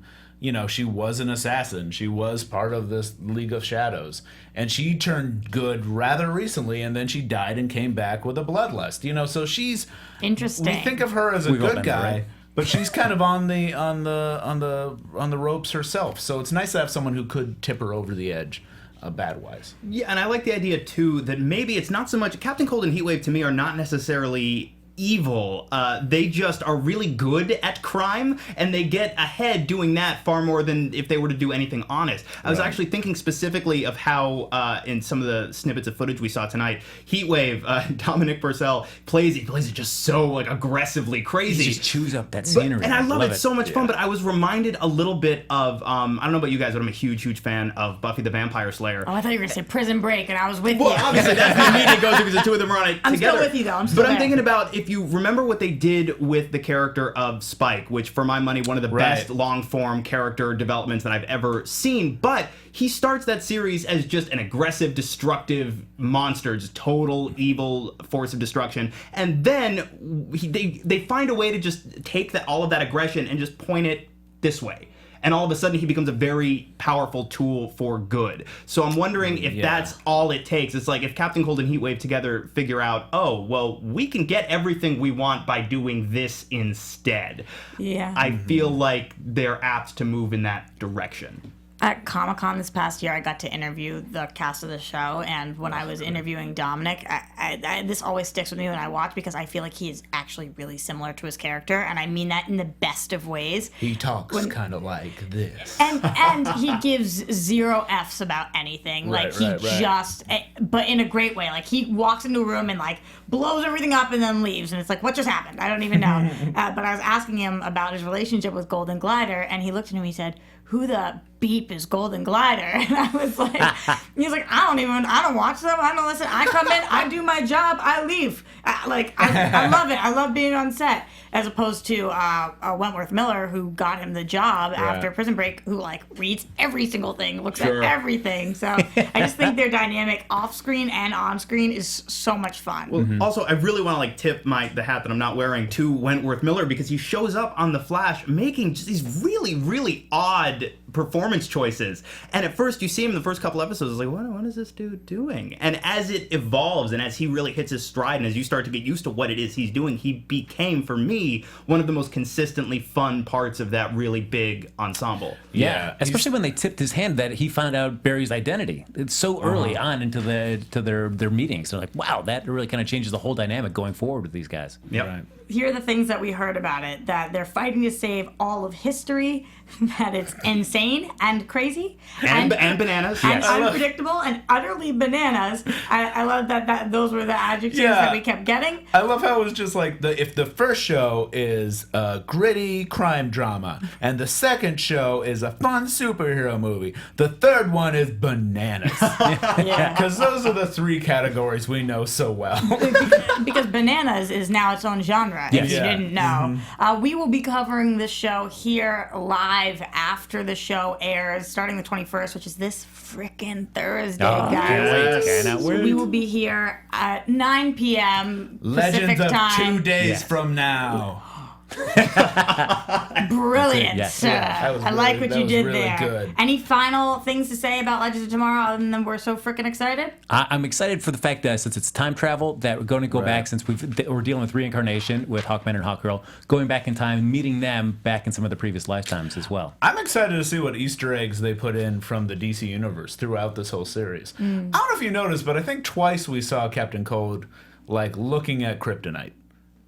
she was an assassin. She was part of this League of Shadows. And she turned good rather recently, and then she died and came back with a bloodlust. So she's interesting. We think of her as a good guy, right? But she's kind of on the ropes herself. So it's nice to have someone who could tip her over the edge. Bad-wise. Yeah, and I like the idea, too, that maybe it's not so much... Captain Cold and Heatwave, to me, are not necessarily evil. They just are really good at crime, and they get ahead doing that far more than if they were to do anything honest. I was actually thinking specifically of how, in some of the snippets of footage we saw tonight, Heatwave, Dominic Purcell, plays it just so aggressively crazy. He just chews up that scenery. And I love it. So much fun, but I was reminded a little bit of, I don't know about you guys, but I'm a huge fan of Buffy the Vampire Slayer. Oh, I thought you were going to say Prison Break, and I was with you. Well, obviously, that's the immediate go-to because the two of them are on it together. I'm still with you, though. But I'm thinking about, if you remember what they did with the character of Spike, which for my money, one of the best long-form character developments that I've ever seen, but he starts that series as just an aggressive, destructive monster, just total evil force of destruction, and then they find a way to just take all of that aggression and just point it this way. And all of a sudden, he becomes a very powerful tool for good. So I'm wondering if that's all it takes. It's like if Captain Cold and Heatwave together figure out, oh, well, we can get everything we want by doing this instead. Yeah. I feel like they're apt to move in that direction. At Comic-Con this past year, I got to interview the cast of the show, and when I was interviewing Dominic, this always sticks with me when I watch, because I feel like he is actually really similar to his character, and I mean that in the best of ways. He talks kind of like this. And he gives 0 Fs about anything. Just, but in a great way. Like, he walks into a room and, blows everything up and then leaves, and it's like, what just happened? I don't even know. But I was asking him about his relationship with Golden Glider, and he looked at me and he said, who the beep is Golden Glider? And I was like, he was like, I don't watch them. I don't listen. I come in, I do my job, I leave. I love it. I love being on set. As opposed to Wentworth Miller, who got him the job after Prison Break, who like reads every single thing, looks at everything. So I just think their dynamic off screen and on screen is so much fun. Well, also, I really want to like tip the hat that I'm not wearing to Wentworth Miller, because he shows up on The Flash making just these really, really odd performance choices. And at first, you see him in the first couple episodes, like, what is this dude doing? And as it evolves and as he really hits his stride and as you start to get used to what it is he's doing, he became, for me, one of the most consistently fun parts of that really big ensemble. Yeah, especially when they tipped his hand that he found out Barry's identity. It's so early on into their meetings. So like, wow, that really kind of changes the whole dynamic going forward with these guys. Yep. Right. Here are the things that we heard about it: that they're fighting to save all of history, that it's insane and crazy, And bananas. and unpredictable and utterly bananas. I love that those were the adjectives that we kept getting. I love how it was just like if the first show is a gritty crime drama and the second show is a fun superhero movie, the third one is bananas. Because those are the three categories we know so well. Because bananas is now its own genre, if you didn't know. We will be covering this show here live after the show airs, starting the 21st, which is this frickin' Thursday, guys. Cannot wait. We will be here at 9 p.m. Legends Pacific of time. 2 days from now. Brilliant. That was I like really- what you that was did really there. good. Any final things to say about Legends of Tomorrow other than we're so freaking excited? I'm excited for the fact that since it's time travel, that we're going to go back, since we're dealing with reincarnation with Hawkman and Hawkgirl, going back in time, meeting them back in some of the previous lifetimes as well. I'm excited to see what Easter eggs they put in from the DC universe throughout this whole series. I don't know if you noticed, but I think twice we saw Captain Cold like looking at kryptonite.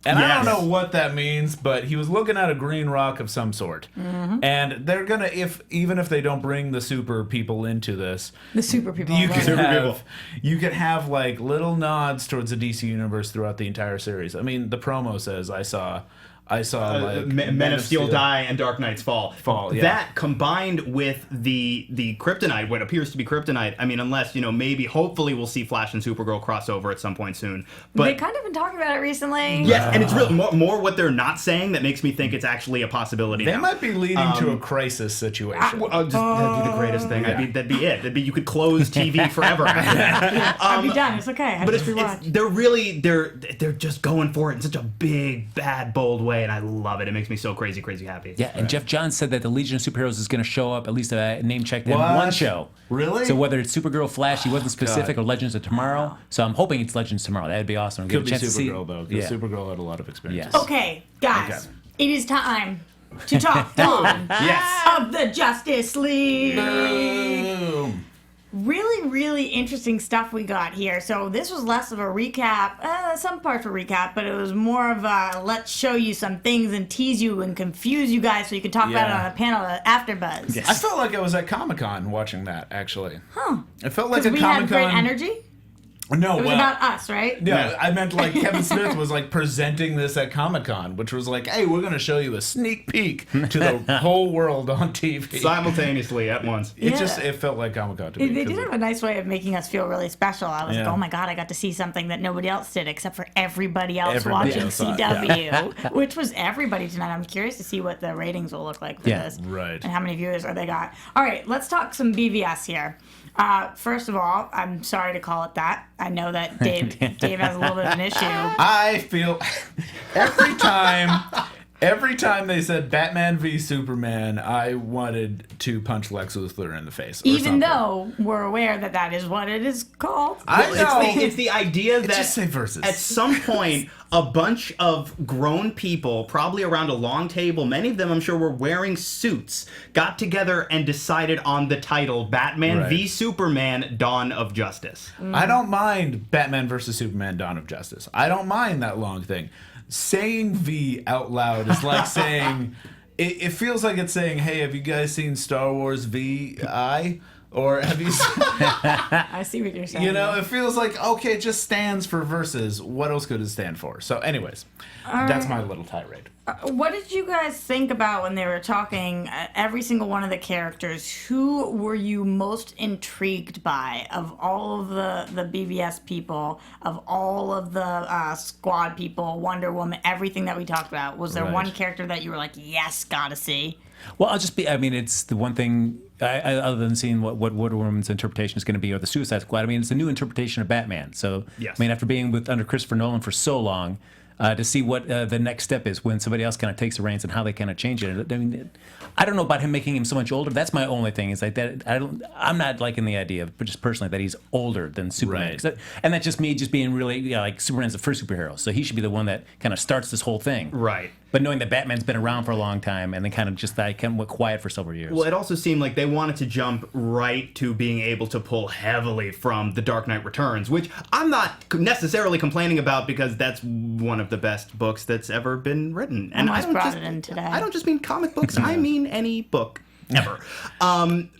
And I don't know what that means, but he was looking at a green rock of some sort. And they're gonna, even if they don't bring the super people into this, The super people. you love could it. have like little nods towards the DC universe throughout the entire series. I mean, the promo says I saw like Men of Steel die and Dark Knights fall. Yeah. That combined with the kryptonite, what appears to be kryptonite. I mean, unless maybe, hopefully, we'll see Flash and Supergirl crossover at some point soon. But They kind of been talking about it recently. yes, and it's really more what they're not saying that makes me think it's actually a possibildy. they now. might be leading to a crisis situation. That'd be the greatest thing. That'd be it. You could close TV forever after that. I'll be done. It's okay. I But just rewatched. they're just going for it in such a big, bad, bold way, and I love it. It makes me so crazy happy. Yeah, and Jeff Johns said that the Legion of Superheroes is going to show up, at least name checked in What? one show. Really? So whether it's Supergirl, Flash, he wasn't specific, or Legends of Tomorrow. So I'm hoping it's Legends Tomorrow. That'd be awesome. Could be Get a chance to see. Supergirl though, because Supergirl had a lot of experience. Yes. Okay, guys. Okay. It is time to talk of the Justice League. Boom. Really, really interesting stuff we got here. So this was less of a recap. Some parts were recap, but it was more of a let's show you some things and tease you and confuse you guys so you can talk about it on a panel at AfterBuzz. Yes. I felt like I was at Comic-Con watching that, actually. Huh. It felt like Because a we had Comic-Con. great energy. No, It was well, about us, right? no, I meant like Kevin Smith was like presenting this at Comic-Con, which was like, hey, we're going to show you a sneak peek to the whole world on TV. Simultaneously at once. It felt like Comic-Con to me. They did 'cause have a nice way of making us feel really special. I was like, Yeah. oh my God, I got to see something that nobody else did except for everybody else Everybody watching else saw it, CW, which was everybody tonight. I'm curious to see what the ratings will look like for this. right. And how many viewers are they got. All right, let's talk some BVS here. First of all, I'm sorry to call it that. I know that Dave has a little bit of an issue. I feel every time they said Batman v Superman, I wanted to punch Lex Luthor in the face. Or Even something. though we're aware that that is what it is called. I know. It's the idea that just say versus. at some point a bunch of grown people, probably around a long table, many of them I'm sure were wearing suits, got together and decided on the title Batman v Superman Dawn of Justice. I don't mind Batman versus Superman Dawn of Justice. I don't mind that long thing. Saying V out loud is like saying... It feels like it's saying, hey, have you guys seen Star Wars VI? Or have you I see what you're saying. You know, it feels like, okay, it just stands for versus. What else could it stand for? So anyways, that's my little tirade. What did you guys think about when they were talking every single one of the characters? Who were you most intrigued by of all of the BVS people, of all of the squad people, Wonder Woman, everything that we talked about? Was there one character that you were like, yes, gotta see? Well, I mean, it's the one thing, other than seeing what Wonder Woman's interpretation is going to be, or the Suicide Squad, I mean, it's a new interpretation of Batman. So, yes. I mean, after being under Christopher Nolan for so long, to see what the next step is when somebody else kind of takes the reins and how they kind of change it. I mean, I don't know about him making him so much older. That's my only thing. Is like that. I'm not liking the idea of just personally that he's older than Superman. Right. And that's just me just being really like Superman's the first superhero, so he should be the one that kind of starts this whole thing. Right. But knowing that Batman's been around for a long time and then kind of just went quiet for several years. Well, it also seemed like they wanted to jump right to being able to pull heavily from The Dark Knight Returns, which I'm not necessarily complaining about because that's one of the best books that's ever been written. And I brought it in today. I don't just mean comic books. I mean any book. Ever.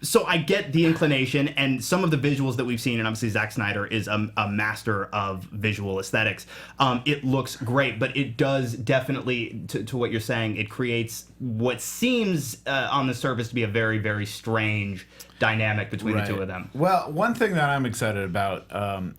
So I get the inclination, and some of the visuals that we've seen, and obviously Zack Snyder is a master of visual aesthetics. It looks great, but it does definitely, to what you're saying, it creates what seems on the surface to be a very, very strange dynamic between the two of them. Well, one thing that I'm excited about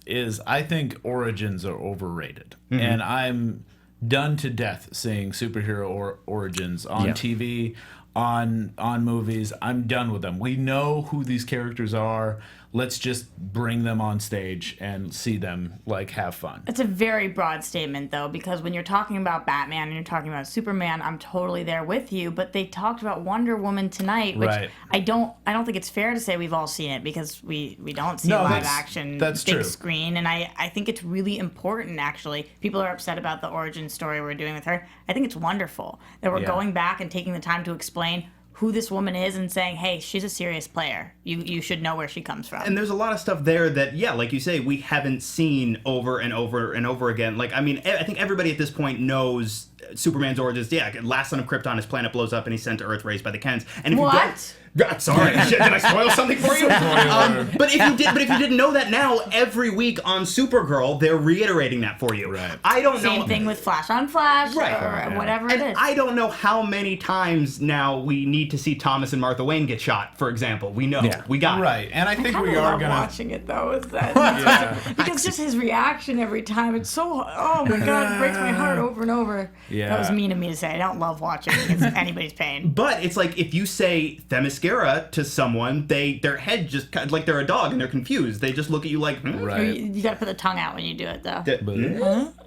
is I think origins are overrated, and I'm done to death seeing superhero origins on TV. On movies. I'm done with them. We know who these characters are. Let's just bring them on stage and see them like have fun. It's a very broad statement though, because when you're talking about Batman and you're talking about Superman, I'm totally there with you. But they talked about Wonder Woman tonight, which I don't think it's fair to say we've all seen it because we don't see live action big screen, and I think it's really important actually. People are upset about the origin story we're doing with her. I think it's wonderful that we're going back and taking the time to explain who this woman is and saying, hey, she's a serious player. You should know where she comes from. And there's a lot of stuff there that, like you say, we haven't seen over and over and over again. Like, I mean, I think everybody at this point knows Superman's origins. Yeah, last son of Krypton, his planet blows up and he's sent to Earth raised by the Kens. And if you don't... Sorry, did I spoil something for you? But if you didn't know that now, every week on Supergirl, they're reiterating that for you. Right. I don't know. Same thing with Flash on Flash, or whatever it is. I don't know how many times now we need to see Thomas and Martha Wayne get shot. For example, we know we got it. And I think we are gonna watching it though. Is that because just his reaction every time? It's so oh my god, it breaks my heart over and over. Yeah, that was mean of me to say. I don't love watching against anybody's pain. But it's like if you say Themyscira to someone, their head just kind of, like they're a dog and they're confused. They just look at you like, right. You gotta put the tongue out when you do it, though.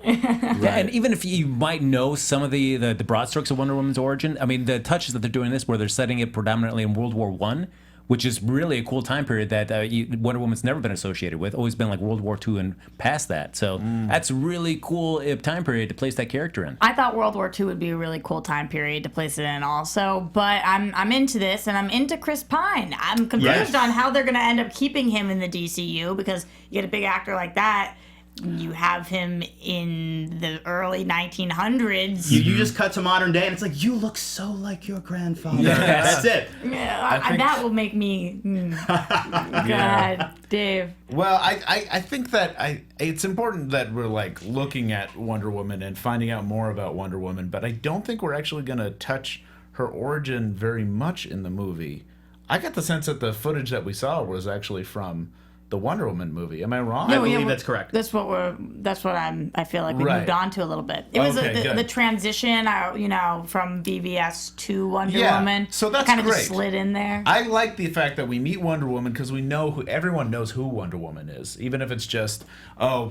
And even if you might know some of the broad strokes of Wonder Woman's origin, I mean, the touches that they're doing this, where they're setting it predominantly in World War I, which is really a cool time period that Wonder Woman's never been associated with. Always been like World War II and past that. So that's a really cool time period to place that character in. I thought World War II would be a really cool time period to place it in also, but I'm into this, and I'm into Chris Pine. I'm confused on how they're going to end up keeping him in the DCU, because you get a big actor like that, you have him in the early 1900s. You just cut to modern day, and it's like, you look so like your grandfather. That's it. Yeah, that will make me... God, Dave. Well, I think that it's important that we're like looking at Wonder Woman and finding out more about Wonder Woman, but I don't think we're actually going to touch her origin very much in the movie. I got the sense that the footage that we saw was actually from the Wonder Woman movie. Am I wrong? I believe that's correct. That's what I feel like we moved on to a little bit. It was the transition, from BVS to Wonder Woman. So that's kind of great. Just slid in there. I like the fact that we meet Wonder Woman because we know everyone knows who Wonder Woman is, even if it's just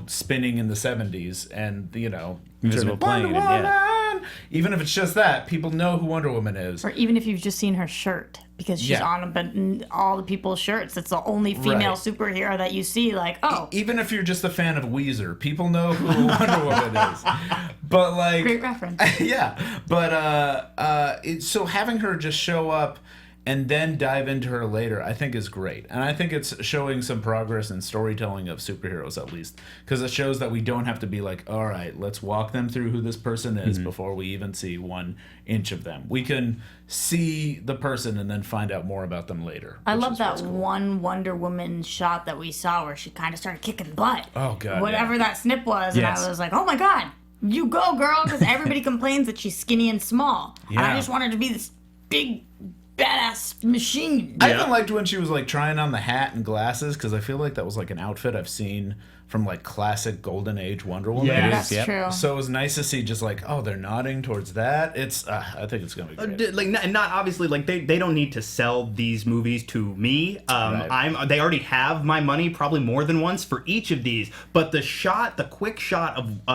spinning in the 70s and Invisible plane. Even if it's just that, people know who Wonder Woman is. Or even if you've just seen her shirt, because she's on all the people's shirts. It's the only female superhero that you see. Like, even if you're just a fan of Weezer, people know who Wonder Woman is. But like, great reference. Yeah, but so having her just show up and then dive into her later, I think is great. And I think it's showing some progress in storytelling of superheroes, at least. Because it shows that we don't have to be like, all right, let's walk them through who this person is before we even see 1 inch of them. We can see the person and then find out more about them later. I love that one Wonder Woman shot that we saw where she kind of started kicking butt. Oh, God. Whatever that snip was. Yes. And I was like, oh my God, you go, girl. Because everybody complains that she's skinny and small. And I Yeah. just want her to be this big, badass machine. I even liked when she was like trying on the hat and glasses, because I feel like that was like an outfit I've seen from like classic Golden Age Wonder Woman. Yes. That's true. So it was nice to see just like, oh, they're nodding towards that. It's I think it's gonna be great. Like not obviously, like they don't need to sell these movies to me. Right. They already have my money probably more than once for each of these. But the quick shot of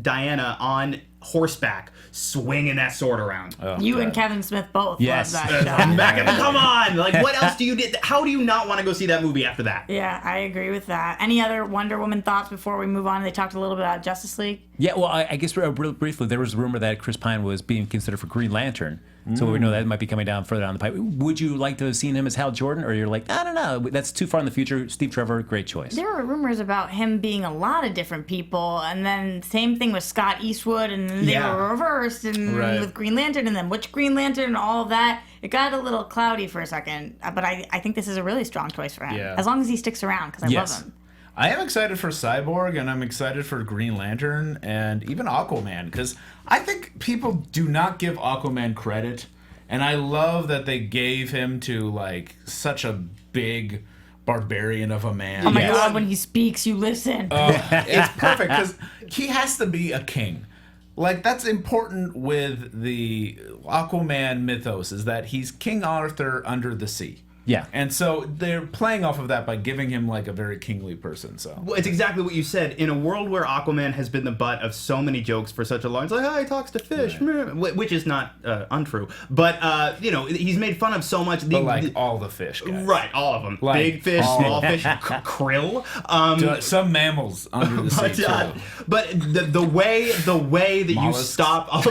Diana on horseback swinging that sword around. Oh, You God. and Kevin Smith both Yes. love that shot. Come on! Like, what else do you do? How do you not want to go see that movie after that? Yeah, I agree with that. Any other Wonder Woman thoughts before we move on? They talked a little bit about Justice League. Yeah, well, I guess real briefly, there was a rumor that Chris Pine was being considered for Green Lantern. So we know that might be coming down further down the pipe. Would you like to have seen him as Hal Jordan, or you're like, I don't know, that's too far in the future. Steve Trevor, great choice. There were rumors about him being a lot of different people, and then same thing with Scott Eastwood, and then they Yeah. were reversed, and Right. with Green Lantern, and then which Green Lantern, and all of that. It got a little cloudy for a second, but I think this is a really strong choice for him, Yeah. as long as he sticks around, because I Yes. love him. I am excited for Cyborg, and I'm excited for Green Lantern, and even Aquaman, because I think people do not give Aquaman credit, and I love that they gave him to like such a big barbarian of a man. Oh my Yes. God, when he speaks, you listen. It's perfect because he has to be a king. Like, that's important with the Aquaman mythos, is that he's King Arthur under the sea. Yeah. And so they're playing off of that by giving him like a very kingly person. So Well, it's exactly what you said. In a world where Aquaman has been the butt of so many jokes for such a long, it's like, oh, he talks to fish, which is not untrue. But he's made fun of so much. but like all the fish guys. Right, all of them. Like, Big fish, all small of fish, krill. Some mammals under the sea too. But the way that you Mollusks. stop all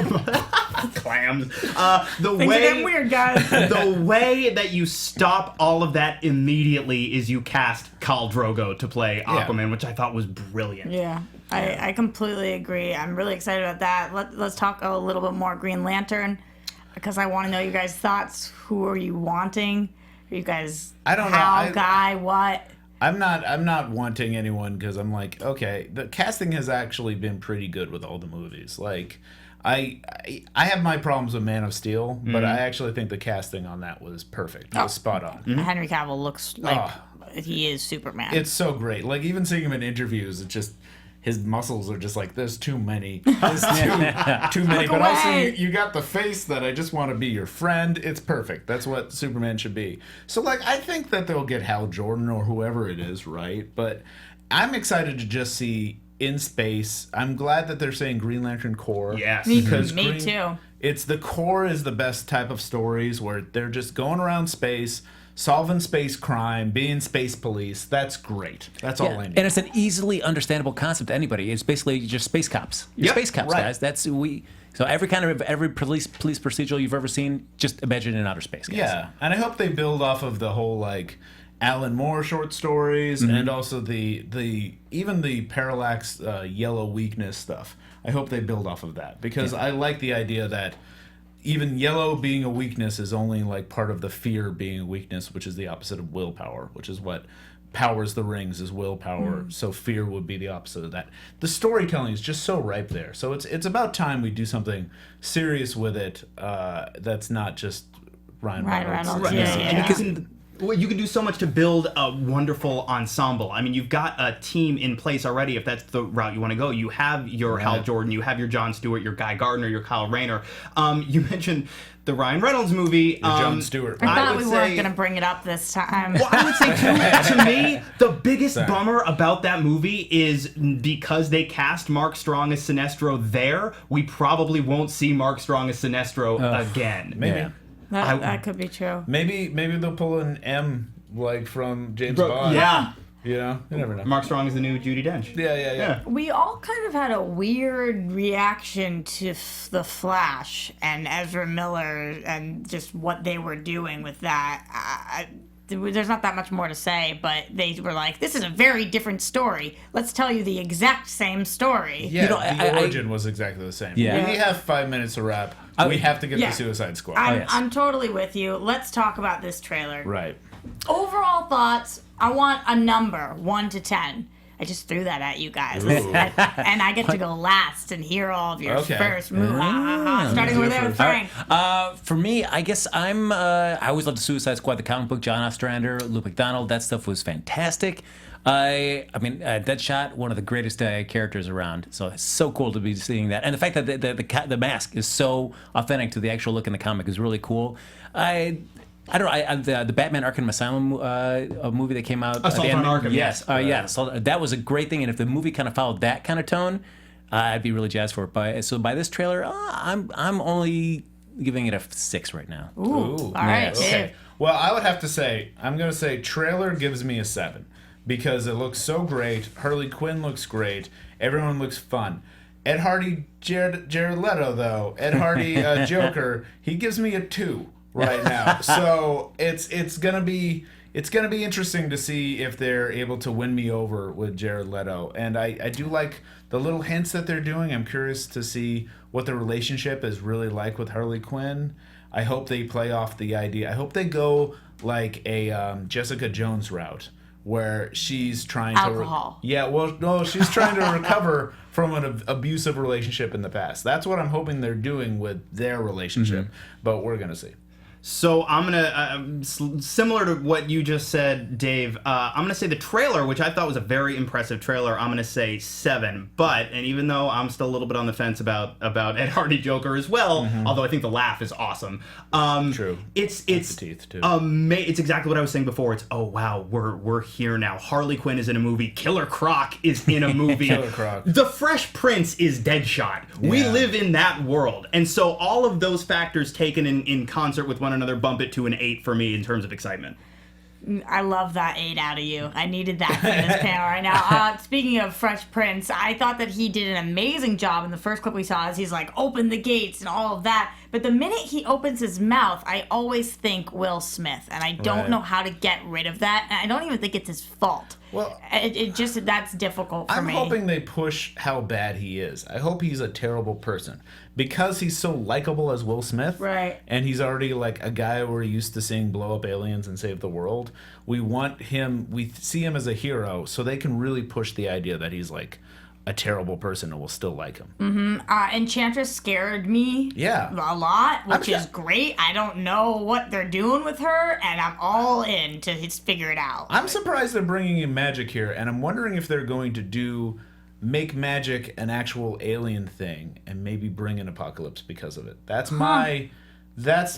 clams, the Things are way getting weird, guys. the way that you stop all of that immediately is you cast Khal Drogo to play Aquaman, which I thought was brilliant. Yeah, I completely agree. I'm really excited about that. Let's talk a little bit more Green Lantern, because I want to know you guys' thoughts. Who are you wanting? Are you guys I don't know. Hal guy? What? I'm not wanting anyone, because I'm like, okay, the casting has actually been pretty good with all the movies. Like, I have my problems with Man of Steel, but I actually think the casting on that was perfect. It was spot on. Henry Cavill looks like he is Superman. It's so great. Like, even seeing him in interviews, it's just his muscles are just like, there's too many. There's too many. But also, you got the face that I just want to be your friend. It's perfect. That's what Superman should be. So, like, I think that they'll get Hal Jordan or whoever it is, right? But I'm excited to just see in space. I'm glad that they're saying Green Lantern Corps. Yes. Me Green- too. It's the Corps is the best type of stories where they're just going around space, solving space crime, being space police. That's great. That's all I need. And it's an easily understandable concept to anybody. It's basically just space cops. You're Yep, space cops, right. guys. That's we. So every police procedural you've ever seen, just imagine in outer space, guys. Yeah, and I hope they build off of the whole like Alan Moore short stories and also the even the Parallax Yellow Weakness stuff. I hope they build off of that, because I like the idea that even yellow being a weakness is only like part of the fear being a weakness, which is the opposite of willpower, which is what powers the rings is willpower. So fear would be the opposite of that. The storytelling is just so ripe there. So it's about time we do something serious with it. That's not just Ryan Reynolds. Reynolds, yeah. And you can do so much to build a wonderful ensemble. I mean, you've got a team in place already. If that's the route you want to go, you have your Hal Jordan, you have your John Stewart, your Guy Gardner, your Kyle Rayner. You mentioned the Ryan Reynolds movie. John Stewart. I thought would we say- weren't going to bring it up this time. Well, I would say, to me, the biggest bummer about that movie is because they cast Mark Strong as Sinestro there, we probably won't see Mark Strong as Sinestro again. Maybe. Yeah. That could be true. Maybe they'll pull an M like from James Bond. Yeah. You know, you never know. Mark Strong is the new Judi Dench. Yeah. We all kind of had a weird reaction to The Flash and Ezra Miller and just what they were doing with that. There's not that much more to say, but they were like, this is a very different story. Let's tell you the exact same story. Yeah, the origin was exactly the same. Yeah. We have 5 minutes to wrap. We have to get the Suicide Squad. I'm totally with you. Let's talk about this trailer. Right. Overall thoughts, I want a number, 1 to 10. I just threw that at you guys. And I get to go last and hear all of your first move. Starting over there with Frank. For me, I guess I always loved the Suicide Squad, the comic book, John Ostrander, Luke McDonald. That stuff was fantastic. I mean, Deadshot, one of the greatest characters around. So it's so cool to be seeing that. And the fact that the mask is so authentic to the actual look in the comic is really cool. I don't know. The Batman Arkham Asylum movie that came out. Assault on Arkham. Yes. So that was a great thing. And if the movie kind of followed that kind of tone, I'd be really jazzed for it. So by this trailer, I'm only giving it a 6 right now. Ooh. All right, Dave. Okay. Well, I would have to say, I'm going to say trailer gives me a 7 because it looks so great. Harley Quinn looks great. Everyone looks fun. Ed Hardy, Jared Leto, though. Ed Hardy, Joker, he gives me a 2. Right now, so it's gonna be interesting to see if they're able to win me over with Jared Leto, and I do like the little hints that they're doing. I'm curious to see what the relationship is really like with Harley Quinn. I hope they play off the idea. I hope they go like a Jessica Jones route where she's trying alcohol. She's trying to recover from an abusive relationship in the past. That's what I'm hoping they're doing with their relationship, but we're gonna see. So I'm gonna similar to what you just said, Dave. I'm gonna say the trailer, which I thought was a very impressive trailer. I'm gonna say 7. And even though I'm still a little bit on the fence about Ed Hardy Joker as well, although I think the laugh is awesome. True. It's the teeth too. It's exactly what I was saying before. It's wow, we're here now. Harley Quinn is in a movie. Killer Croc is in a movie. Killer Croc. The Fresh Prince is Deadshot. Yeah. We live in that world, and so all of those factors taken in concert with one another bump it to an 8 for me in terms of excitement. I love that 8 out of you. I needed that for this panel right now. Speaking of Fresh Prince, I thought that he did an amazing job in the first clip we saw as he's like, open the gates and all of that. But the minute he opens his mouth, I always think Will Smith. And I don't know how to get rid of that. And I don't even think it's his fault. Well, that's difficult for me. I'm hoping they push how bad he is. I hope he's a terrible person. Because he's so likable as Will Smith. Right. And he's already like a guy we're used to seeing blow up aliens and save the world. We see him as a hero so they can really push the idea that he's like a terrible person and we'll still like him. Enchantress scared me a lot, which is great. I don't know what they're doing with her, and I'm all in to figure it out. I'm surprised they're bringing in magic here, and I'm wondering if they're going to make magic an actual alien thing and maybe bring in Apocalypse because of it. That's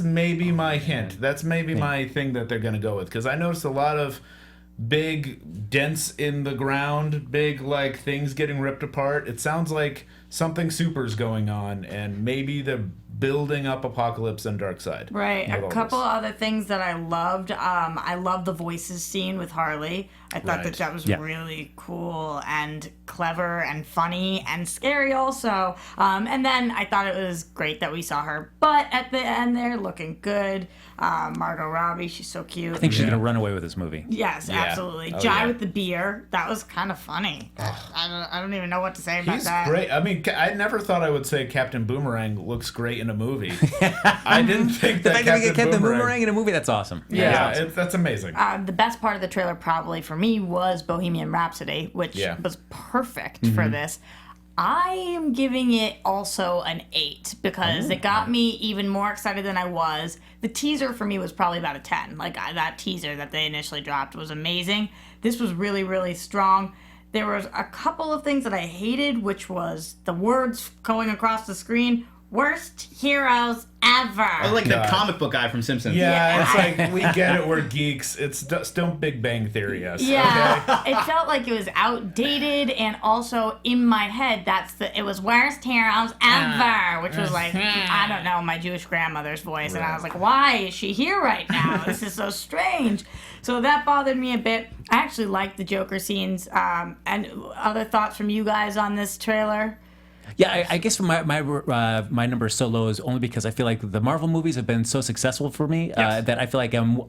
maybe my hint. That's maybe my thing that they're going to go with, because I noticed a lot of big dents in the ground, big like things getting ripped apart. It sounds like something super's going on, and maybe they're building up Apocalypse and Darkseid. Right. A couple other things that I loved. I loved the voices scene with Harley. I thought that was really cool and clever and funny and scary also. And then I thought it was great that we saw her butt at the end there, looking good. Margot Robbie, she's so cute. I think she's going to run away with this movie. Yes, absolutely. Jai with the beer, that was kind of funny. I don't even know what to say about that. He's great. I mean, I never thought I would say Captain Boomerang looks great in a movie. I didn't think that Captain Boomerang in a movie, that's awesome. Yeah, that's amazing. The best part of the trailer probably for me was Bohemian Rhapsody, which was perfect for this. I am giving it also an 8 because it got me even more excited than I was. The teaser for me was probably about a 10. Like that teaser that they initially dropped was amazing. This was really, really strong. There was a couple of things that I hated, which was the words going across the screen. Worst heroes ever. Like the comic book guy from Simpsons. Yeah, it's like, we get it, we're geeks. It's still Big Bang Theory, yes. Yeah, Okay? it felt like it was outdated, and also in my head, it was worst heroes ever, which was like, I don't know, my Jewish grandmother's voice, and I was like, why is she here right now? This is so strange. So that bothered me a bit. I actually liked the Joker scenes. And other thoughts from you guys on this trailer? Yeah, I guess my number is so low is only because I feel like the Marvel movies have been so successful for me that I feel like I'm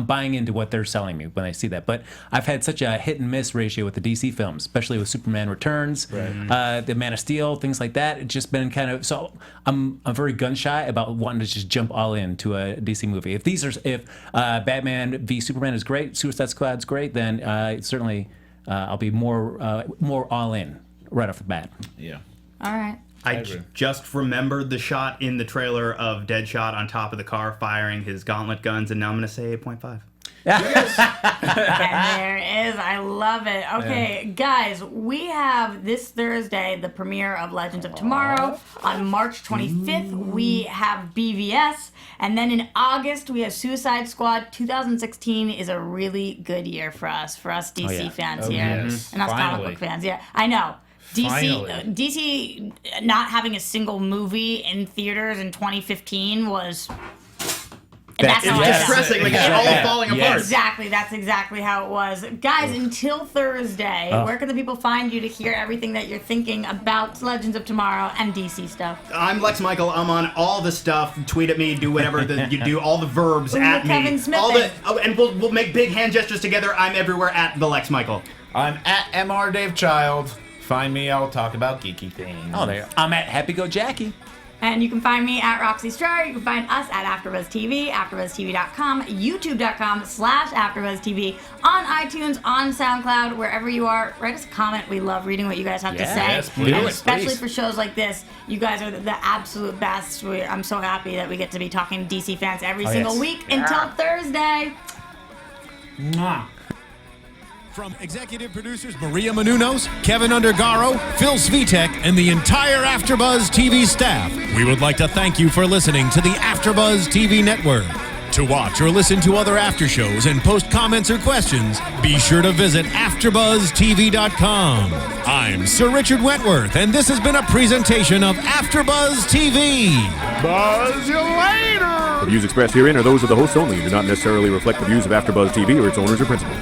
buying into what they're selling me when I see that. But I've had such a hit and miss ratio with the DC films, especially with Superman Returns, the Man of Steel, things like that. It's just been kind of so. I'm very gun shy about wanting to just jump all into a DC movie. If Batman v Superman is great, Suicide Squad's great, then certainly I'll be more all in right off the bat. Yeah. All right. I just remembered the shot in the trailer of Deadshot on top of the car firing his gauntlet guns, and now I'm going to say 8.5. And there is. I love it. Okay, guys, we have this Thursday the premiere of Legends of Tomorrow. On March 25th, we have BVS. And then in August, we have Suicide Squad. 2016 is a really good year for us DC fans here. Yes. And us comic book fans. Yeah, I know. Finally. DC not having a single movie in theaters in 2015 was... That's how I felt. Distressing, like it's all falling apart. Exactly, that's exactly how it was. Guys, until Thursday, where can the people find you to hear everything that you're thinking about Legends of Tomorrow and DC stuff? I'm Lex Michael. I'm on all the stuff. Tweet at me, do whatever you do, all the verbs at me. Kevin Smith and we'll make big hand gestures together. I'm everywhere at the Lex Michael. I'm at MR Dave Child. Find me, I'll talk about geeky things. Oh, there. I'm at Happy Go Jackie. And you can find me at Roxy Striar. You can find us at AfterBuzz TV, AfterBuzzTV.com, YouTube.com/AfterBuzzTV, on iTunes, on SoundCloud, wherever you are. Write us a comment. We love reading what you guys have to say. Yes, please. And especially for shows like this, you guys are the absolute best. I'm so happy that we get to be talking to DC fans every single week until Thursday. Mwah. From executive producers Maria Menounos, Kevin Undergaro, Phil Svitek, and the entire AfterBuzz TV staff, we would like to thank you for listening to the AfterBuzz TV network. To watch or listen to other after shows and post comments or questions, be sure to visit AfterBuzzTV.com. I'm Sir Richard Wentworth, and this has been a presentation of AfterBuzz TV. Buzz you later! The views expressed herein are those of the hosts only and do not necessarily reflect the views of AfterBuzz TV or its owners or principals.